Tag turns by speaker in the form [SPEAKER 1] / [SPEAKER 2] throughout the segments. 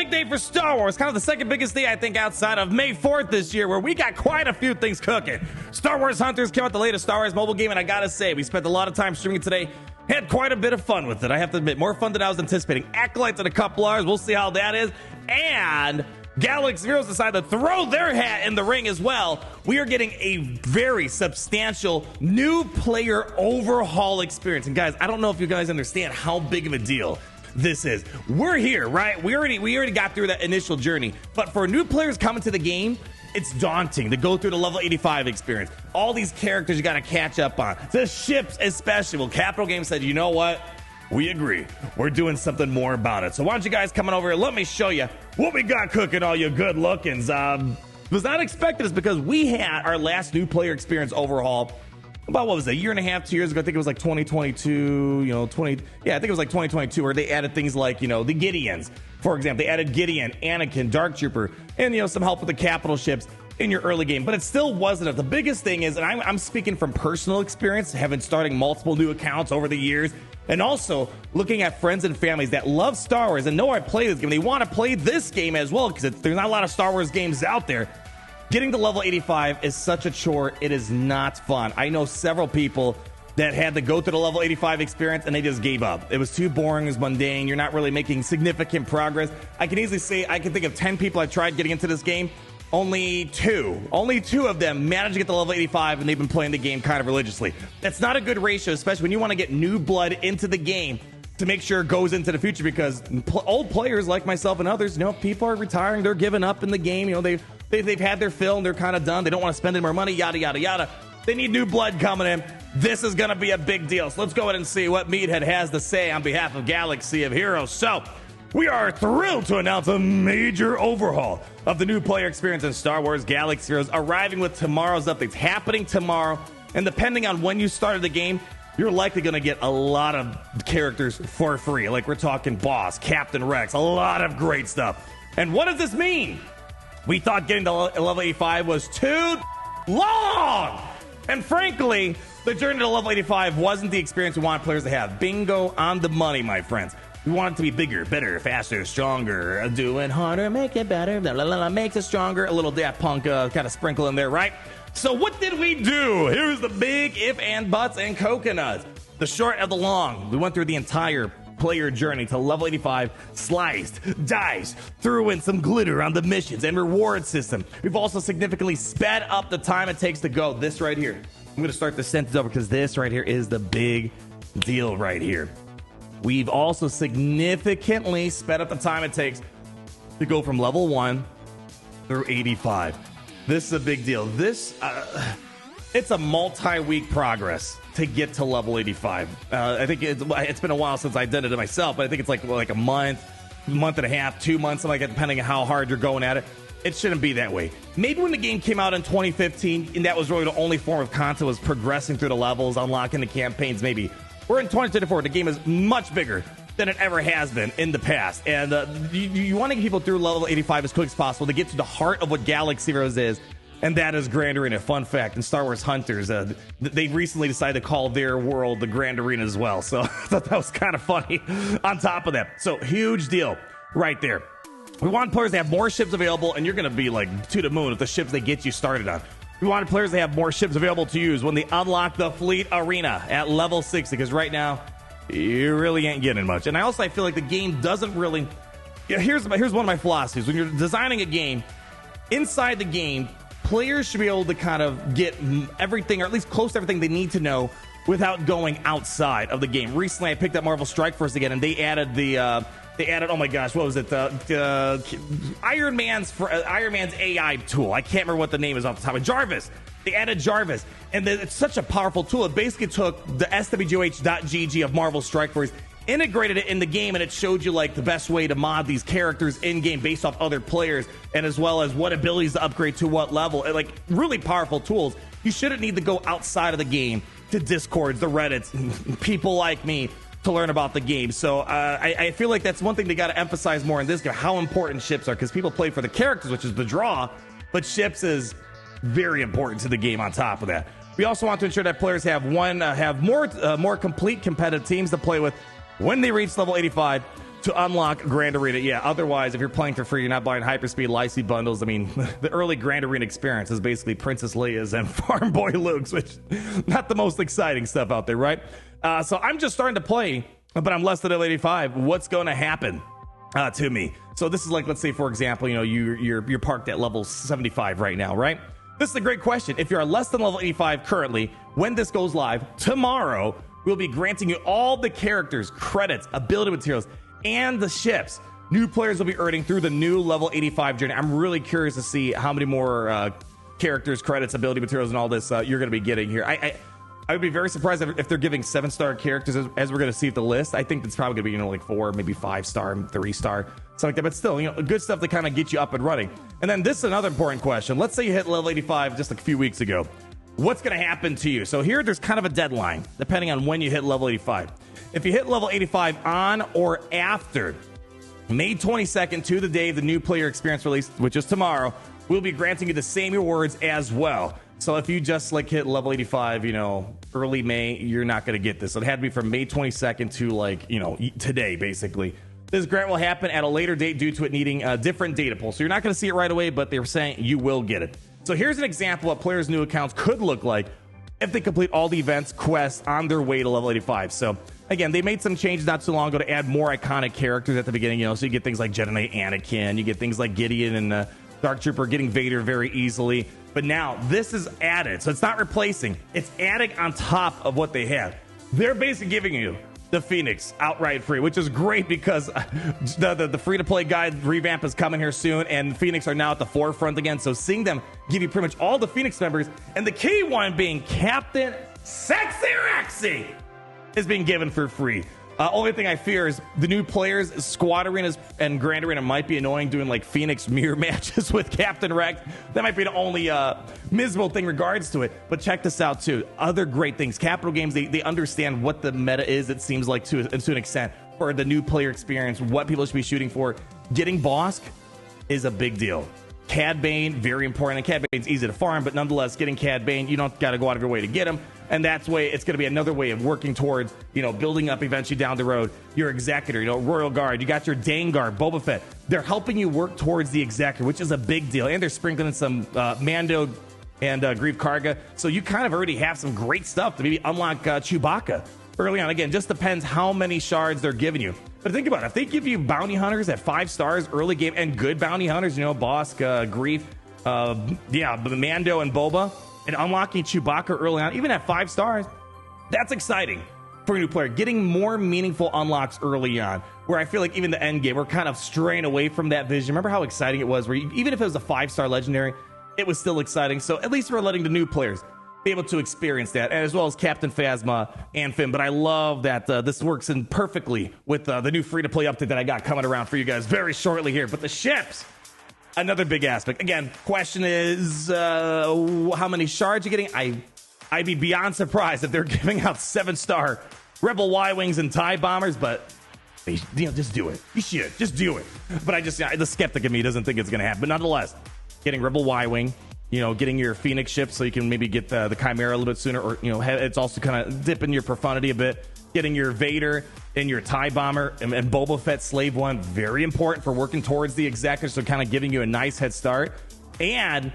[SPEAKER 1] big day for Star Wars, kind of the second biggest day I think outside of May 4th this year, where we got quite a few things cooking. Star Wars Hunters came out, the latest Star Wars mobile game, and I gotta say, we spent a lot of time streaming today. Had quite a bit of fun with it. I have to admit, more fun than I was anticipating. Acolytes in a couple hours, we'll see how that is. And Galaxy Heroes decided to throw their hat in the ring as well. We are getting a very substantial new player overhaul experience. And guys, I don't know if you guys understand how big of a deal this is. We're here, right? We already got through that initial journey. But for new players coming to the game, it's daunting to go through the level 85 experience. All these characters you got to catch up on. The ships especially. Well, Capital Games said, you know what? We agree. We're doing something more about it. So why don't you guys come on over here? Let me show you what we got cooking, all you good lookings. Was not expecting this because we had our last new player experience overhaul about, what was it, a year and a half, 2 years ago. I think it was like 2022, I think it was like 2022, where they added things like, the Gideons. For example, they added Gideon, Anakin, Dark Trooper, and, some help with the capital ships in your early game. But it still wasn't enough. The biggest thing is, and I'm speaking from personal experience, having starting multiple new accounts over the years, and also looking at friends and families that love Star Wars and know I play this game. They want to play this game as well because there's not a lot of Star Wars games out there. Getting to level 85 is such a chore. It is not fun. I know several people that had to go through the level 85 experience and they just gave up. It was too boring. It was mundane. You're not really making significant progress. I can easily say I can think of 10 people I tried getting into this game. Only two of them managed to get to level 85, and they've been playing the game kind of religiously. That's not a good ratio, especially when you want to get new blood into the game to make sure it goes into the future, because old players like myself and others, people are retiring, they're giving up in the game. They've had their fill and they're kind of done. They don't want to spend any more money, yada, yada, yada. They need new blood coming in. This is going to be a big deal. So let's go ahead and see what Meathead has to say on behalf of Galaxy of Heroes. So we are thrilled to announce a major overhaul of the new player experience in Star Wars Galaxy Heroes, arriving with tomorrow's updates, happening tomorrow. And depending on when you started the game, you're likely going to get a lot of characters for free. Like we're talking Bossk, Captain Rex, a lot of great stuff. And what does this mean? We thought getting to level 85 was too long. And frankly, the journey to level 85 wasn't the experience we wanted players to have. Bingo on the money, my friends. We want it to be bigger, better, faster, stronger, doing harder, make it better, blah, blah, blah, makes it stronger. A little Daft Punk kind of sprinkle in there, right? So what did we do? Here's the big if and buts and coconuts. The short of the long. We went through the entire player journey to level 85, sliced, diced, threw in some glitter on the missions and reward system. We've also significantly sped up the time it takes to go. This right here. I'm going to start the sentence over because this right here is the big deal right here. We've also significantly sped up the time it takes to go from level 1 through 85. This is a big deal. It's a multi-week progress to get to level 85. I think it's been a while since I did it myself, but I think it's like a month and a half, 2 months, something like that, depending on how hard you're going at it. It shouldn't be that way. Maybe when the game came out in 2015, and that was really the only form of content, was progressing through the levels, unlocking the campaigns, maybe. We're in 2024. The game is much bigger than it ever has been in the past. And you want to get people through level 85 as quick as possible to get to the heart of what Galaxy Heroes is. And that is Grand Arena. Fun fact, in Star Wars Hunters, they recently decided to call their world the Grand Arena as well. So I thought that was kind of funny on top of that. So huge deal right there. We want players to have more ships available, and you're going to be like to the moon with the ships they get you started on. We wanted players to have more ships available to use when they unlock the Fleet Arena at level 60, because right now, you really ain't getting much. And I feel like the game doesn't really... Here's one of my philosophies. When you're designing a game, inside the game, players should be able to kind of get everything, or at least close to everything they need to know without going outside of the game. Recently, I picked up Marvel Strike Force again, and they added oh my gosh, what was it? Iron Man's AI tool. I can't remember what the name is off the top of Jarvis. They added Jarvis, and it's such a powerful tool. It basically took the SWGoH.gg of Marvel Strike Force, integrated it in the game, and it showed you like the best way to mod these characters in game based off other players, and as well as what abilities to upgrade to what level. And, like, really powerful tools. You shouldn't need to go outside of the game to Discords, the Reddits, people like me to learn about the game. So I feel like that's one thing they got to emphasize more in this game, how important ships are, because people play for the characters, which is the draw, but ships is very important to the game on top of that. We also want to ensure that players have more complete competitive teams to play with when they reach level 85, to unlock Grand Arena. Yeah, otherwise, if you're playing for free, you're not buying hyperspeed Lycee bundles. I mean, the early Grand Arena experience is basically Princess Leia's and Farm Boy Luke's, which not the most exciting stuff out there, right? So I'm just starting to play, but I'm less than level 85. What's going to happen to me? So this is like, let's say, for example, you know, you're parked at level 75 right now, right? This is a great question. If you're less than level 85 currently, when this goes live tomorrow, we'll be granting you all the characters, credits, ability materials, and the ships new players will be earning through the new level 85 journey. I'm really curious to see how many more characters, credits, ability materials, and all this you're going to be getting here. I would be very surprised if they're giving 7-star characters as we're going to see at the list. I think it's probably going to be, you know, like 4, maybe 5-star, 3-star, something like that. But still, you know, good stuff to kind of get you up and running. And then this is another important question. Let's say you hit level 85 just a few weeks ago. What's going to happen to you? So here, there's kind of a deadline depending on when you hit level 85. If you hit level 85 on or after May 22nd to the day of the new player experience release, which is tomorrow, we'll be granting you the same rewards as well. So if you just like hit level 85, you know, early May, you're not going to get this. So it had to be from May 22nd to like, you know, today, basically. This grant will happen at a later date due to it needing a different data pool. So you're not going to see it right away, but they're saying you will get it. So here's an example of what players' new accounts could look like if they complete all the events, quests on their way to level 85. So again, they made some changes not too long ago to add more iconic characters at the beginning, you know, so you get things like Jedi Knight Anakin, you get things like Gideon and Dark Trooper getting Vader very easily. But now this is added, so it's not replacing, it's adding on top of what they have. They're basically giving you the Phoenix outright free, which is great because the free-to-play guide revamp is coming here soon, and Phoenix are now at the forefront again. So seeing them give you pretty much all the Phoenix members, and the key one being Captain Sexy Rexy is being given for free. Only thing I fear is the new players, Squad Arenas and Grand Arena might be annoying doing like Phoenix mirror matches with Captain Rex. That might be the only miserable thing regards to it. But check this out too. Other great things. Capital Games, they understand what the meta is, it seems like, to an extent, for the new player experience, what people should be shooting for. Getting Bossk is a big deal. Cad Bane, very important. And Cad Bane's easy to farm, but nonetheless, getting Cad Bane, you don't got to go out of your way to get him. And that's way it's going to be another way of working towards, you know, building up eventually down the road your Executor, you know, Royal Guard. You got your Dane Guard, Boba Fett. They're helping you work towards the Executor, which is a big deal. And they're sprinkling in some Mando and Grief Karga. So you kind of already have some great stuff to maybe unlock Chewbacca early on. Again, just depends how many shards they're giving you. But think about it. If they give you bounty hunters at 5 stars early game and good bounty hunters, you know, Bossk, Grief, Mando and Boba, and unlocking Chewbacca early on, even at 5 stars, that's exciting for a new player. Getting more meaningful unlocks early on, where I feel like even the end game, we're kind of straying away from that vision. Remember how exciting it was, where even if it was a 5-star legendary, it was still exciting. So at least we're letting the new players be able to experience that, as well as Captain Phasma and Finn. But I love that this works in perfectly with the new free-to-play update that I got coming around for you guys very shortly here. But the ships, another big aspect. Again, question is how many shards you're getting. I'd be beyond surprised if they're giving out 7-star Rebel Y-Wings and TIE Bombers, but you know, just do it. You should. Just do it. But the skeptic in me doesn't think it's going to happen. But nonetheless, getting Rebel Y-Wing, you know, getting your Phoenix ship so you can maybe get the Chimera a little bit sooner, or, you know, it's also kind of dipping your profundity a bit. Getting your Vader and your TIE Bomber and Boba Fett Slave One, very important for working towards the Executor, so kind of giving you a nice head start. And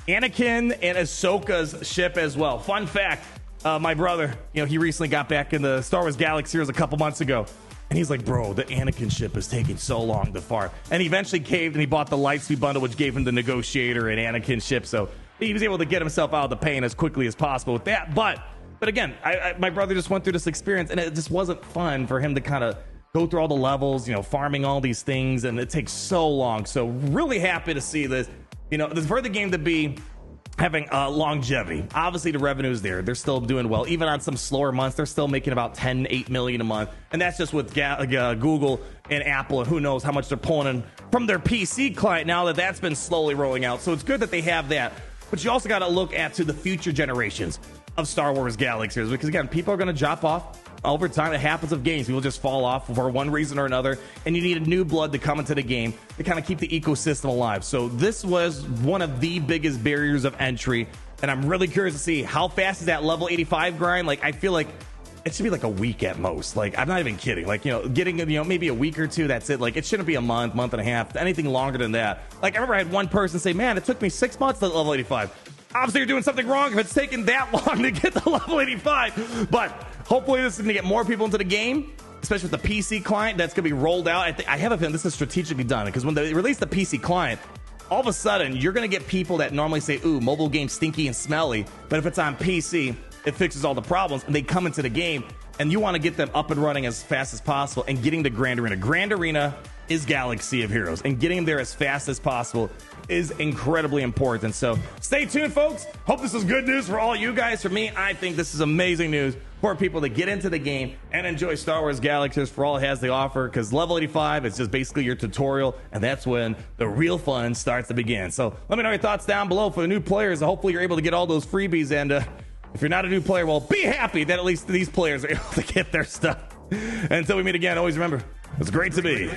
[SPEAKER 1] Anakin and Ahsoka's ship as well. Fun fact, my brother, you know, he recently got back in the Star Wars Galaxy series a couple months ago, and he's like, bro, the Anakin ship is taking so long to farm. And he eventually caved, and he bought the Lightspeed bundle, which gave him the Negotiator and Anakin ship, so he was able to get himself out of the pain as quickly as possible with that. But again, my brother just went through this experience, and it just wasn't fun for him to kind of go through all the levels, you know, farming all these things, and it takes so long. So really happy to see this. You know, this for the game to be having longevity. Obviously, the revenue is there. They're still doing well. Even on some slower months, they're still making about 10, 8 million a month. And that's just with Google and Apple, and who knows how much they're pulling in from their PC client now that that's been slowly rolling out. So it's good that they have that. But you also got to look at to the future generations of Star Wars Galaxies, because again, people are going to drop off over time. It happens of games. People just fall off for one reason or another, and you need a new blood to come into the game to kind of keep the ecosystem alive. So this was one of the biggest barriers of entry, and I'm really curious to see how fast is that level 85 grind. Like, I feel like it should be like a week at most. Like, I'm not even kidding. Like, you know, getting, you know, maybe a week or two, that's it. Like, it shouldn't be a month and a half, anything longer than that. Like, I remember I had one person say, man, it took me 6 months to level 85. Obviously, you're doing something wrong if it's taking that long to get to level 85. But hopefully this is going to get more people into the game, especially with the PC client that's going to be rolled out. I have a feeling this is strategically done, because when they release the PC client, all of a sudden, you're going to get people that normally say, ooh, mobile game stinky and smelly. But if it's on PC, it fixes all the problems, and they come into the game, and you want to get them up and running as fast as possible and getting to Grand Arena. Grand Arena is Galaxy of Heroes, and getting them there as fast as possible is incredibly important. So stay tuned, folks. Hope this is good news for all you guys. For me, I think this is amazing news for people to get into the game and enjoy Star Wars Galaxies for all it has to offer, because level 85 is just basically your tutorial, and that's when the real fun starts to begin. So let me know your thoughts down below for the new players. Hopefully you're able to get all those freebies, and if you're not a new player, well, be happy that at least these players are able to get their stuff. Until we meet again, always remember, it's great to be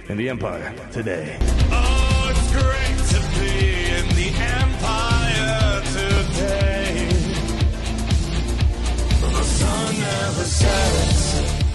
[SPEAKER 1] in the Empire today.
[SPEAKER 2] Oh, it's great to be in the Empire today. The sun never sets.